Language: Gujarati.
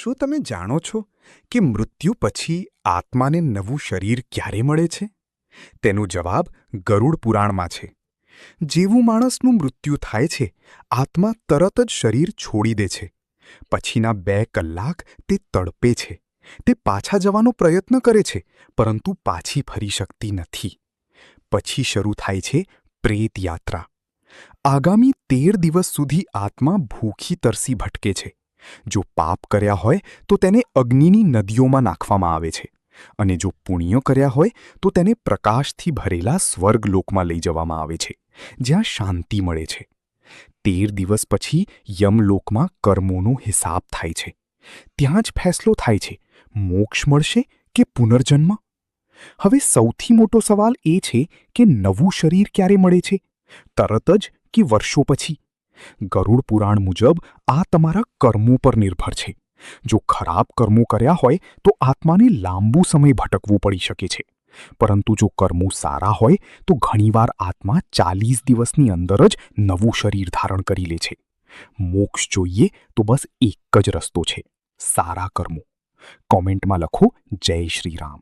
શું તમે જાણો છો કે મૃત્યુ પછી આત્માને નવું શરીર ક્યારે મળે છે? તેનો જવાબ ગરુડ પુરાણમાં છે. જેવું માણસનું મૃત્યુ થાય છે, આત્મા તરત જ શરીર છોડી દે છે. પછીના 2 કલાક તે તડપે છે. તે પાછા જવાનો પ્રયત્ન કરે છે, પરંતુ પાછી ફરી શકતી નથી. પછી શરૂ થાય છે પ્રેત યાત્રા. આગામી 13 દિવસ સુધી આત્મા ભૂખી તરસી ભટકે છે. જો પાપ કર્યા હોય તો તેને અગ્નિની નદીઓમાં નાખવામાં આવે છે, અને જો પુણ્ય કર્યા હોય તો તેને પ્રકાશથી ભરેલા સ્વર્ગલોકમાં લઈ જવામાં આવે છે, જ્યાં શાંતિ મળે છે. 13 દિવસ પછી યમલોકમાં કર્મોનો હિસાબ થાય છે. ત્યાં જ ફેસલો થાય છે, મોક્ષ મળશે કે પુનર્જન્મ? હવે સૌથી મોટો સવાલ એ છે કે નવું શરીર ક્યારે મળે છે? તરત જ કે વર્ષો પછી? ગરુડ પુરાણ મુજબ આ તમારા કર્મો પર નિર્ભર છે. જો ખરાબ કર્મો કર્યા હોય તો આત્માને લાંબુ સમય ભટકવું પડી શકે છે. પરંતુ જો કર્મો સારા હોય તો ઘણીવાર આત્મા 40 દિવસની અંદર જ નવું શરીર ધારણ કરી લે છે. મોક્ષ જોઈએ તો બસ એક જ રસ્તો છે: સારા કર્મો. કોમેન્ટમાં લખો, જય શ્રી રામ.